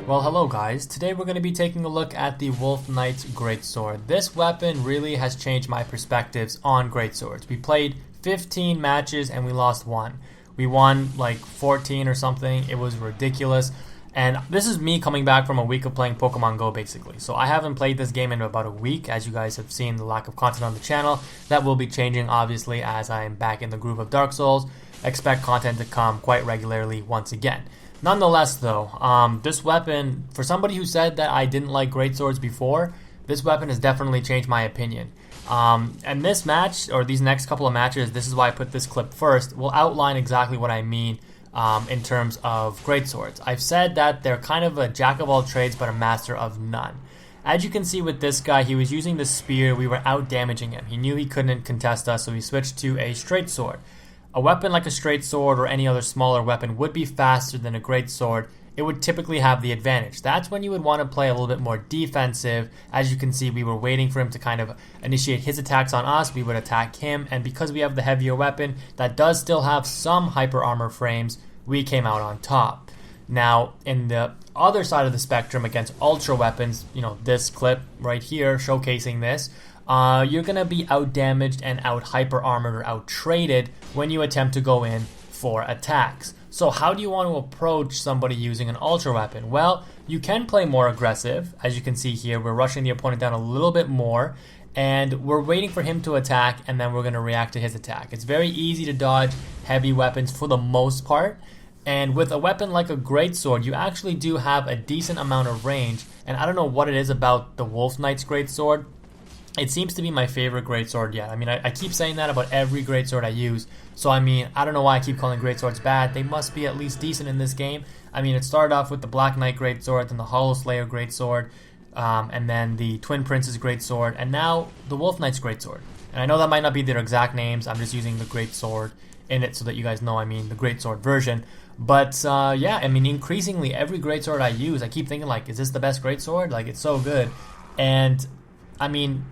Well, hello guys. Today we're going to be taking a look at the Wolf Knight's Greatsword. This weapon really has changed my perspectives on Greatswords. We played 15 matches and we lost one. We won like 14 or something. It was ridiculous. And this is me coming back from a week of playing Pokemon Go basically. So I haven't played this game in about a week, as you guys have seen the lack of content on the channel. That will be changing obviously as I am back in the groove of Dark Souls. Expect content to come quite regularly once again. Nonetheless, though, this weapon, for somebody who said that I didn't like greatswords before, this weapon has definitely changed my opinion. And this match, or these next couple of matches, this is why I put this clip first, will outline exactly what I mean in terms of greatswords. I've said that they're kind of a jack of all trades, but a master of none. As you can see with this guy, he was using the spear. We were out damaging him. He knew he couldn't contest us, so he switched to a straight sword. A weapon like a straight sword or any other smaller weapon would be faster than a great sword. It would typically have the advantage. That's when you would want to play a little bit more defensive. As you can see, we were waiting for him to kind of initiate his attacks on us. We would attack him, and because we have the heavier weapon that does still have some hyper armor frames, we came out on top. Now, in the other side of the spectrum against ultra weapons, this clip right here showcasing this, you're going to be out damaged and out hyper armored or out traded when you attempt to go in for attacks. So how do you want to approach somebody using an ultra weapon? Well, you can play more aggressive. As you can see here, we're rushing the opponent down a little bit more and we're waiting for him to attack, and then we're going to react to his attack. It's very easy to dodge heavy weapons for the most part. And with a weapon like a greatsword, you actually do have a decent amount of range. And I don't know what it is about the Wolf Knight's greatsword. It seems to be my favorite greatsword yet. I mean, I keep saying that about every greatsword I use. So, I mean, I don't know why I keep calling greatswords bad. They must be at least decent in this game. I mean, it started off with the Black Knight greatsword, then the Hollow Slayer greatsword, and then the Twin Prince's greatsword, and now the Wolf Knight's greatsword. And I know that might not be their exact names. I'm just using the greatsword in it so that you guys know I mean the greatsword version. But, yeah, I mean, increasingly, every greatsword I use, I keep thinking, like, is this the best greatsword? Like, it's so good. And, I mean,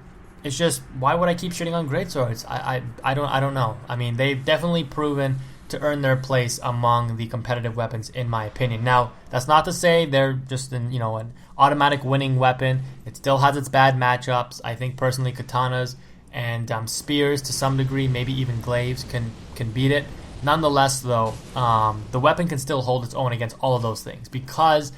it's just, why would I keep shitting on greatswords? I don't know. I mean, they've definitely proven to earn their place among the competitive weapons, in my opinion. Now, that's not to say they're just an automatic winning weapon. It still has its bad matchups. I think personally, katanas and spears to some degree, maybe even glaives can beat it. Nonetheless, though, the weapon can still hold its own against all of those things because,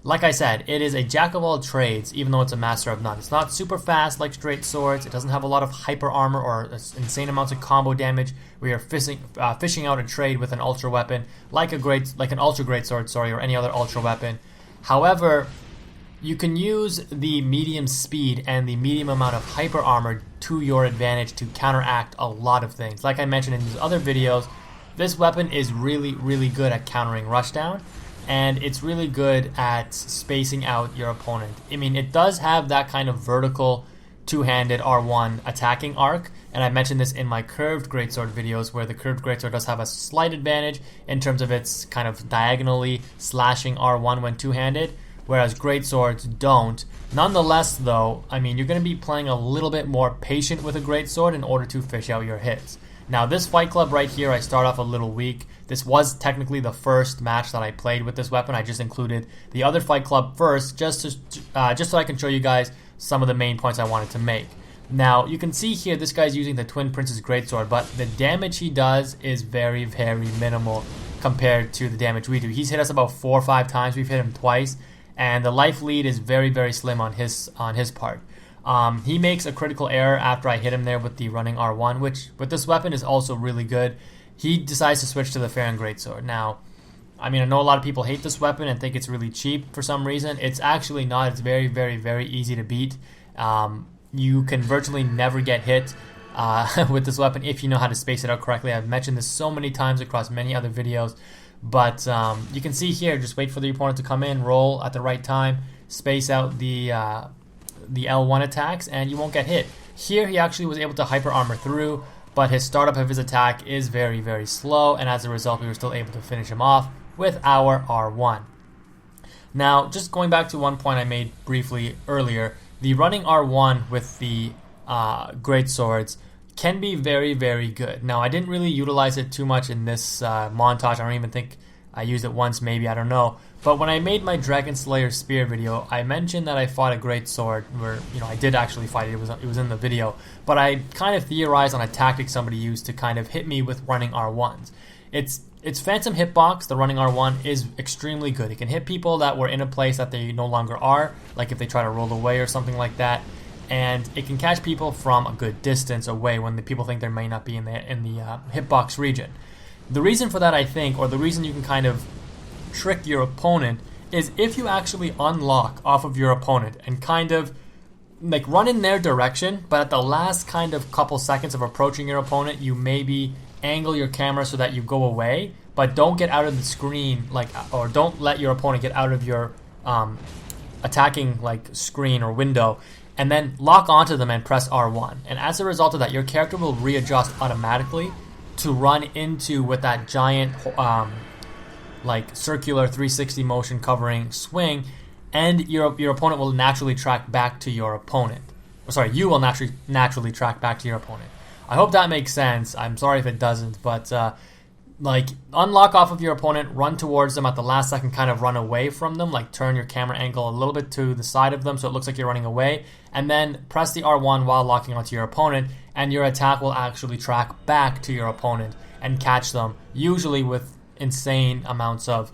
like I said, it is a jack of all trades, even though it's a master of none. It's not super fast like straight swords. It doesn't have a lot of hyper armor or insane amounts of combo damage. We are fishing out a trade with an ultra weapon, like an ultra great sword, or any other ultra weapon. However, you can use the medium speed and the medium amount of hyper armor to your advantage to counteract a lot of things. Like I mentioned in these other videos, this weapon is really, really good at countering rushdown. And it's really good at spacing out your opponent. I mean, it does have that kind of vertical two-handed R1 attacking arc, and I mentioned this in my curved greatsword videos, where the curved greatsword does have a slight advantage in terms of its kind of diagonally slashing R1 when two-handed, whereas greatswords don't. Nonetheless, though, I mean, you're going to be playing a little bit more patient with a greatsword in order to fish out your hits. Now, this fight club right here, I start off a little weak. This was technically the first match that I played with this weapon. I just included the other fight club first, just so I can show you guys some of the main points I wanted to make. Now, you can see here, this guy's using the Twin Prince's greatsword, but the damage he does is very, very minimal compared to the damage we do. He's hit us about 4 or 5 times. We've hit him twice, and the life lead is very, very slim on his part. He makes a critical error after I hit him there with the running R1, which with this weapon is also really good. He decides to switch to the Farron Greatsword. Now, I mean, I know a lot of people hate this weapon and think it's really cheap for some reason. It's actually not. It's very, very, very easy to beat. You can virtually never get hit with this weapon if you know how to space it out correctly. I've mentioned this so many times across many other videos. But you can see here, just wait for the opponent to come in, roll at the right time, space out the L1 attacks, and you won't get hit. Here, he actually was able to hyper armor through, but his startup of his attack is very, very slow, and as a result, we were still able to finish him off with our R1. Now, just going back to one point I made briefly earlier, the running R1 with the great swords can be very, very good. Now, I didn't really utilize it too much in this montage. I don't even think I used it once maybe, I don't know. But when I made my Dragon Slayer Spear video, I mentioned that I fought a Greatsword where, I did actually fight it. It was in the video. But I kind of theorized on a tactic somebody used to kind of hit me with running R1s. Its phantom hitbox, the running R1, is extremely good. It can hit people that were in a place that they no longer are, like if they try to roll away or something like that. And it can catch people from a good distance away when the people think they may not be in the hitbox region. The reason for that, I think, or the reason you can kind of trick your opponent, is if you actually unlock off of your opponent and kind of like run in their direction, but at the last kind of couple seconds of approaching your opponent, you maybe angle your camera so that you go away, but don't get out of the screen, or don't let your opponent get out of your attacking screen or window, and then lock onto them and press R1. And as a result of that, your character will readjust automatically to run into with that giant circular 360 motion covering swing, and your opponent will naturally track back to your opponent. You will naturally track back to your opponent. I hope that makes sense. I'm sorry if it doesn't, but unlock off of your opponent, run towards them at the last second, kind of run away from them, turn your camera angle a little bit to the side of them so it looks like you're running away, and then press the R1 while locking onto your opponent, and your attack will actually track back to your opponent and catch them, usually with insane amounts of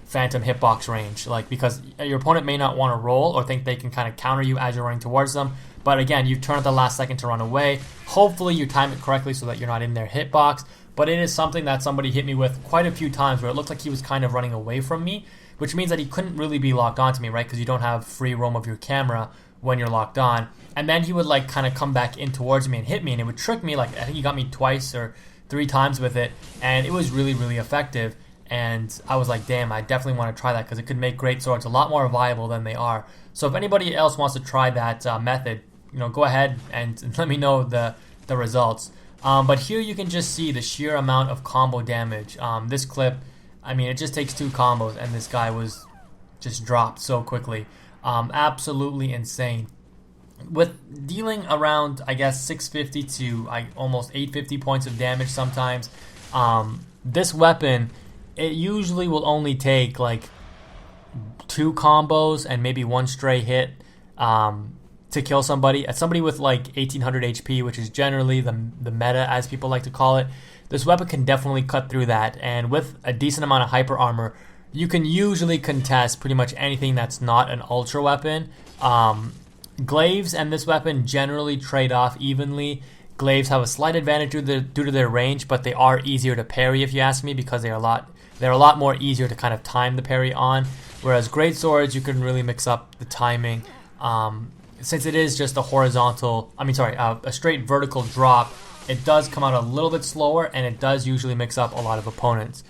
phantom hitbox range, because your opponent may not want to roll or think they can kind of counter you as you're running towards them. But again, you turn at the last second to run away. Hopefully you time it correctly so that you're not in their hitbox. But it is something that somebody hit me with quite a few times where it looked like he was kind of running away from me, which means that he couldn't really be locked onto me, right? Because you don't have free roam of your camera when you're locked on. And then he would kind of come back in towards me and hit me, and it would trick me. I think he got me twice or 3 times with it, and it was really, really effective. And I was like, damn, I definitely want to try that because it could make Greatswords a lot more viable than they are. So if anybody else wants to try that method, go ahead and let me know the results. But here you can just see the sheer amount of combo damage. This clip, it just takes 2 combos and this guy was just dropped so quickly. Absolutely insane. With dealing around, I guess, 650 to almost 850 points of damage sometimes, this weapon, it usually will only take 2 combos and maybe 1 stray hit to kill somebody. As somebody with 1800 HP, which is generally the meta, as people like to call it, this weapon can definitely cut through that. And with a decent amount of hyper armor, you can usually contest pretty much anything that's not an ultra weapon. Glaives and this weapon generally trade off evenly. Glaives have a slight advantage due to their range, but they are easier to parry if you ask me, because they're a lot more easier to kind of time the parry on. Whereas Greatswords, you can really mix up the timing. Since it is just a straight vertical drop, it does come out a little bit slower, and it does usually mix up a lot of opponents.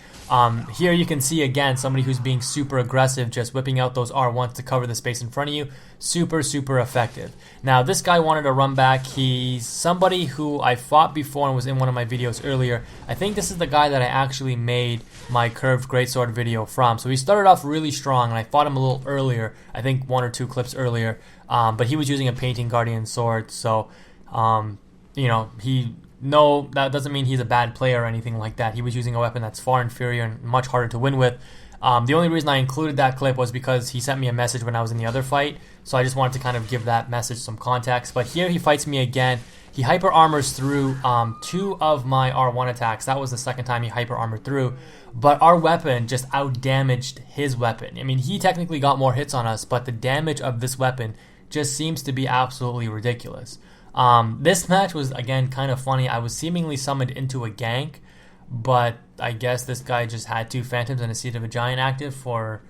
Here you can see again somebody who's being super aggressive, just whipping out those R1s to cover the space in front of you. Super, super effective. Now this guy wanted to run back. He's somebody who I fought before and was in one of my videos earlier. I think this is the guy that I actually made my curved greatsword video from. So he started off really strong, and I fought him a little earlier. I think 1 or 2 clips earlier. But he was using a painting guardian sword, so that doesn't mean he's a bad player or anything like that. He was using a weapon that's far inferior and much harder to win with. The only reason I included that clip was because he sent me a message when I was in the other fight, so I just wanted to kind of give that message some context. But here he fights me again. He hyper armors through 2 of my R1 attacks. That was the second time he hyper armored through. But our weapon just out-damaged his weapon. He technically got more hits on us, but the damage of this weapon just seems to be absolutely ridiculous. This match was, again, kind of funny. I was seemingly summoned into a gank, but I guess this guy just had 2 phantoms and a Seed of a Giant active for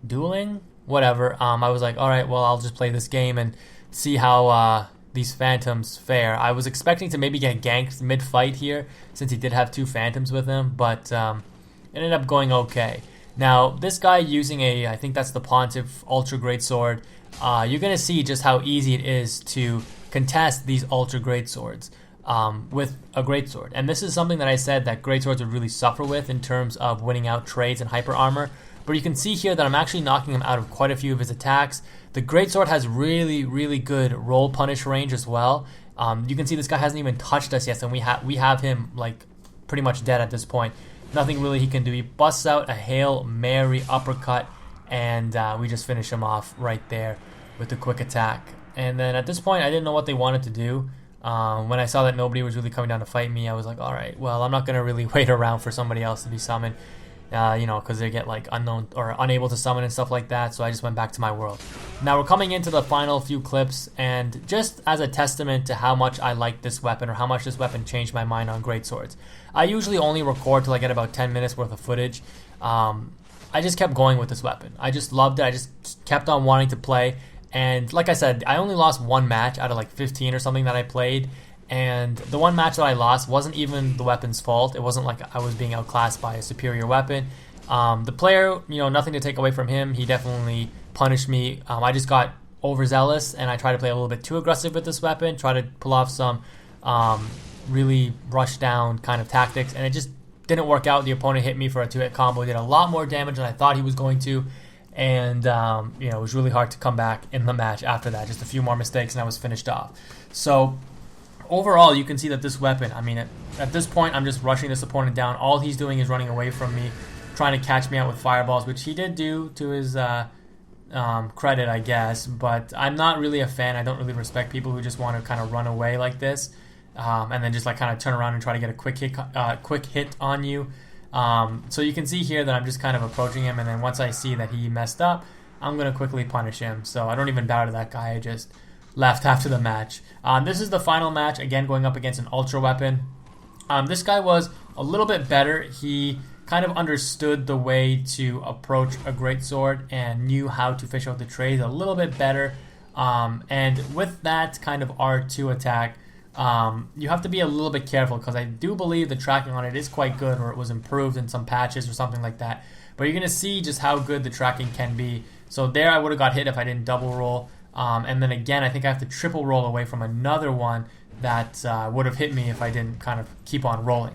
dueling? Whatever. I was like, alright, well, I'll just play this game and see how these phantoms fare. I was expecting to maybe get ganked mid-fight here, since he did have 2 phantoms with him, but it ended up going okay. Now, this guy using I think that's the Pontiff Ultra Greatsword, you're going to see just how easy it is to contest these Ultra Greatswords with a Greatsword. And this is something that I said that Greatswords would really suffer with in terms of winning out trades and hyper armor. But you can see here that I'm actually knocking him out of quite a few of his attacks. The Greatsword has really, really good roll punish range as well. You can see this guy hasn't even touched us yet, and we have him pretty much dead at this point. nothing really he can do. He busts out a Hail Mary uppercut, and we just finish him off right there with the quick attack. And then at this point, I didn't know what they wanted to do. When I saw that nobody was really coming down to fight me, I was like, all right, well, I'm not going to really wait around for somebody else to be summoned, you know, because they get like unknown or unable to summon and stuff like that. So I just went back to my world. Now we're coming into the final few clips, and just as a testament to how much I like this weapon, or how much this weapon changed my mind on greatswords. I usually only record till I get about 10 minutes worth of footage. I just kept going with this weapon. I just loved it. I just kept on wanting to play. And like I said, I only lost one match out of like 15 or something that I played. And the one match that I lost wasn't even the weapon's fault. It wasn't like I was being outclassed by a superior weapon. The player, you know, nothing to take away from him. He definitely punished me. I just got overzealous, and I tried to play a little bit too aggressive with this weapon. Try to pull off some really rush down kind of tactics, and it just didn't work out. The opponent hit me for a 2-hit combo. Did a lot more damage than I thought he was going to. And, you know, it was really hard to come back in the match after that. Just a few more mistakes and I was finished off. So, overall, you can see that this weapon, I mean, at this point, I'm just rushing this opponent down. All he's doing is running away from me, trying to catch me out with fireballs, which he did do to his credit, I guess. But I'm not really a fan. I don't really respect people who just want to kind of run away like this. And then just like kind of turn around and try to get a quick hit on you. So you can see here that I'm just kind of approaching him, and then once I see that he messed up, I'm going to quickly punish him. So I don't even bow to that guy. I just left after the match. This is the final match, again going up against an ultra weapon. This guy was a little bit better. He kind of understood the way to approach a greatsword and knew how to fish out the trades a little bit better. And with that kind of R2 attack, you have to be a little bit careful, because I do believe the tracking on it is quite good, or it was improved in some patches or something like that. But you're going to see just how good the tracking can be. So there I would have got hit if I didn't double roll. And then again, I think I have to triple roll away from another one that would have hit me if I didn't kind of keep on rolling.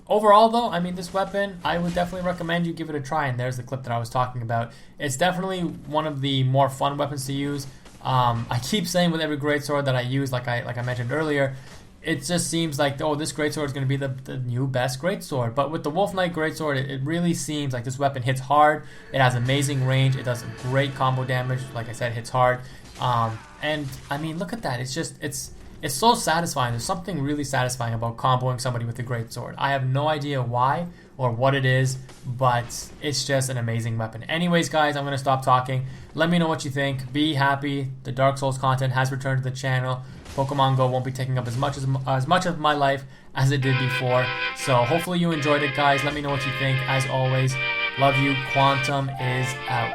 Overall though, I mean, this weapon, I would definitely recommend you give it a try. And there's the clip that I was talking about. It's definitely one of the more fun weapons to use. I keep saying with every greatsword that I use, like I mentioned earlier, it just seems like, oh, this greatsword is going to be the new best greatsword. But with the Wolf Knight greatsword, it really seems like this weapon hits hard. It has amazing range. It does great combo damage. Like I said, it hits hard. And I mean, look at that. It's just it's so satisfying. There's something really satisfying about comboing somebody with a greatsword. I have no idea why or what it is, but it's just an amazing weapon. Anyways, guys, I'm going to stop talking. Let me know what you think. Be happy. The Dark Souls content has returned to the channel. Pokemon Go won't be taking up as much of my life as it did before. So hopefully you enjoyed it, guys. Let me know what you think. As always, love you. Quantum is out.